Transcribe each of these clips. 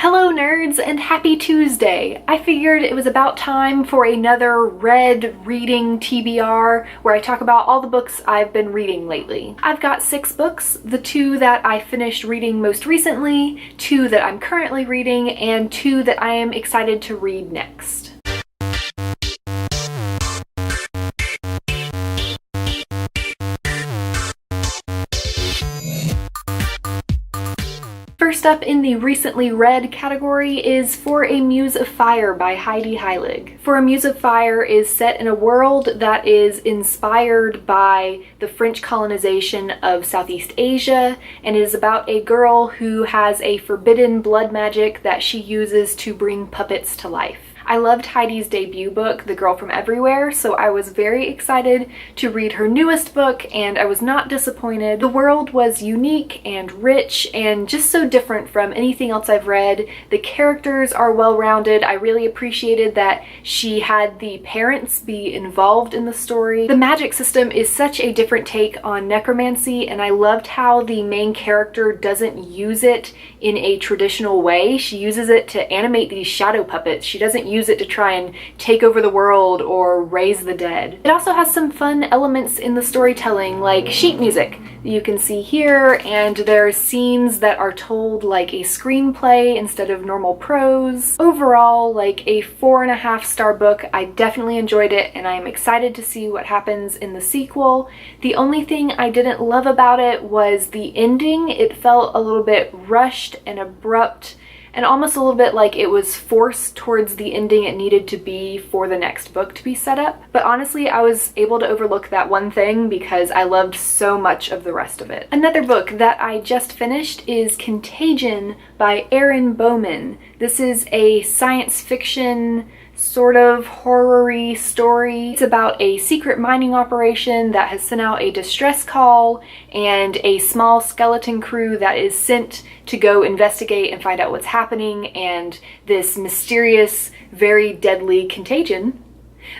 Hello nerds and happy Tuesday! I figured it was about time for another read reading TBR where I talk about all the books I've been reading lately. I've got 6 books, the 2 that I finished reading most recently, 2 that I'm currently reading, and 2 that I am excited to read next. First up in the recently read category is For a Muse of Fire by Heidi Heilig. For a Muse of Fire is set in a world that is inspired by the French colonization of Southeast Asia and is about a girl who has a forbidden blood magic that she uses to bring puppets to life. I loved Heidi's debut book, The Girl from Everywhere, so I was very excited to read her newest book, and I was not disappointed. The world was unique and rich and just so different from anything else I've read. The characters are well-rounded. I really appreciated that she had the parents be involved in the story. The magic system is such a different take on necromancy, and I loved how the main character doesn't use it in a traditional way. She uses it to animate these shadow puppets. She doesn't use it to try and take over the world or raise the dead. It also has some fun elements in the storytelling, like sheet music that you can see here, and there are scenes that are told like a screenplay instead of normal prose. Overall, like a 4.5-star book. I definitely enjoyed it, and I'm excited to see what happens in the sequel. The only thing I didn't love about it was the ending. It felt a little bit rushed and abrupt, and almost a little bit like it was forced towards the ending it needed to be for the next book to be set up. But honestly, I was able to overlook that one thing because I loved so much of the rest of it. Another book that I just finished is Contagion by Erin Bowman. This is a science fiction sort of horror-y story. It's about a secret mining operation that has sent out a distress call and a small skeleton crew that is sent to go investigate and find out what's happening, and this mysterious, very deadly contagion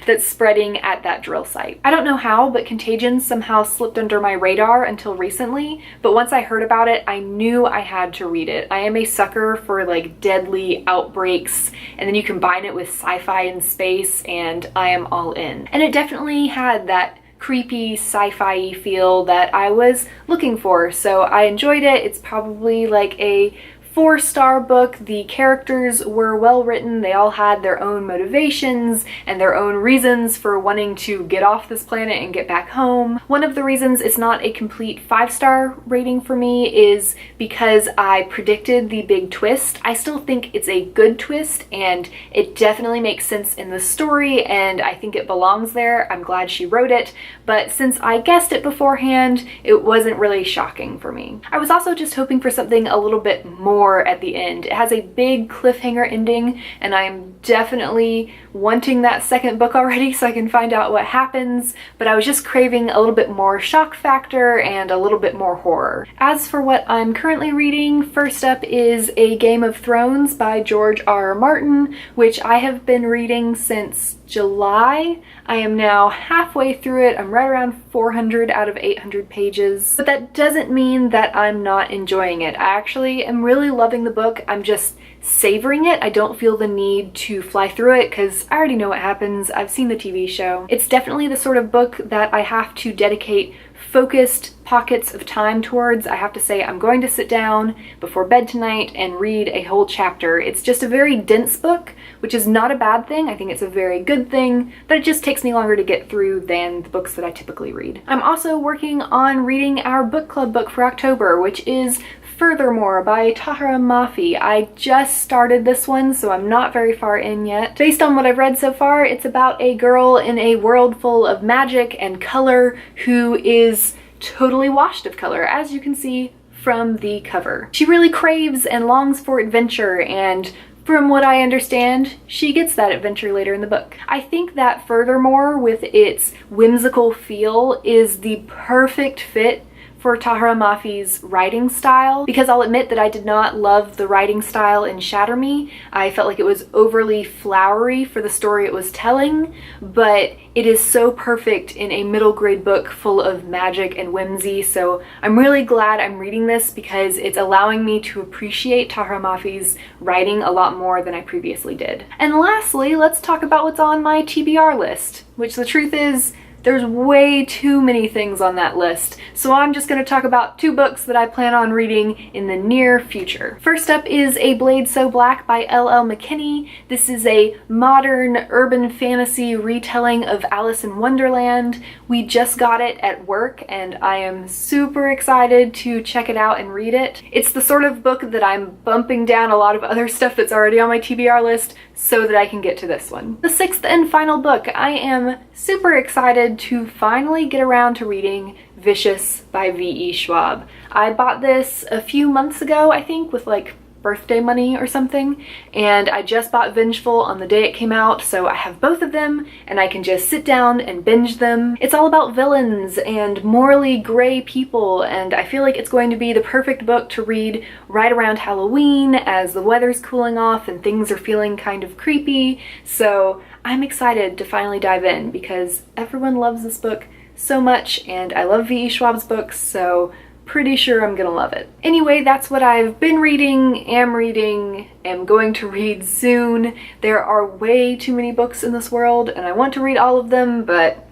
that's spreading at that drill site. I don't know how, but Contagion somehow slipped under my radar until recently, but once I heard about it, I knew I had to read it. I am a sucker for like deadly outbreaks, and then you combine it with sci-fi and space, and I am all in. And it definitely had that creepy sci-fi feel that I was looking for, so I enjoyed it. It's probably like a 4-star book. The characters were well written. They all had their own motivations and their own reasons for wanting to get off this planet and get back home. One of the reasons it's not a complete 5-star rating for me is because I predicted the big twist. I still think it's a good twist, and it definitely makes sense in the story, and I think it belongs there. I'm glad she wrote it, but since I guessed it beforehand, it wasn't really shocking for me. I was also just hoping for something a little bit more at the end. It has a big cliffhanger ending, and I'm definitely wanting that second book already so I can find out what happens, but I was just craving a little bit more shock factor and a little bit more horror. As for what I'm currently reading, first up is A Game of Thrones by George R. R. Martin, which I have been reading since July. I am now halfway through it. I'm right around 400 out of 800 pages, but that doesn't mean that I'm not enjoying it. I actually am really loving the book. I'm just savoring it. I don't feel the need to fly through it because I already know what happens. I've seen the TV show. It's definitely the sort of book that I have to dedicate focused pockets of time towards. I have to say I'm going to sit down before bed tonight and read a whole chapter. It's just a very dense book, which is not a bad thing. I think it's a very good thing, but it just takes me longer to get through than the books that I typically read. I'm also working on reading our book club book for October, which is Furthermore by Tahereh Mafi. I just started this one, so I'm not very far in yet. Based on what I've read so far, it's about a girl in a world full of magic and color who is totally washed of color, as you can see from the cover. She really craves and longs for adventure, and from what I understand, she gets that adventure later in the book. I think that Furthermore, with its whimsical feel, is the perfect fit for Tahereh Mafi's writing style, because I'll admit that I did not love the writing style in Shatter Me. I felt like it was overly flowery for the story it was telling, but it is so perfect in a middle grade book full of magic and whimsy, so I'm really glad I'm reading this because it's allowing me to appreciate Tahereh Mafi's writing a lot more than I previously did. And lastly, let's talk about what's on my TBR list, which the truth is, there's way too many things on that list, so I'm just going to talk about 2 books that I plan on reading in the near future. First up is A Blade So Black by L.L. McKinney. This is a modern urban fantasy retelling of Alice in Wonderland. We just got it at work and I am super excited to check it out and read it. It's the sort of book that I'm bumping down a lot of other stuff that's already on my TBR list so that I can get to this one. The 6th and final book, I am super excited to finally get around to reading Vicious by V.E. Schwab. I bought this a few months ago, I think, with like birthday money or something, and I just bought Vengeful on the day it came out, so I have both of them and I can just sit down and binge them. It's all about villains and morally gray people, and I feel like it's going to be the perfect book to read right around Halloween as the weather's cooling off and things are feeling kind of creepy, so I'm excited to finally dive in because everyone loves this book so much and I love V.E. Schwab's books, so pretty sure I'm gonna love it. Anyway, that's what I've been reading, am going to read soon. There are way too many books in this world and I want to read all of them, but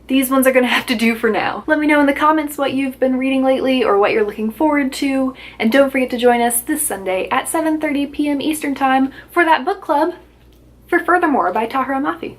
these ones are gonna have to do for now. Let me know in the comments what you've been reading lately or what you're looking forward to, and don't forget to join us this Sunday at 7:30 p.m. Eastern Time for that book club for Furthermore by Tahereh Mafi.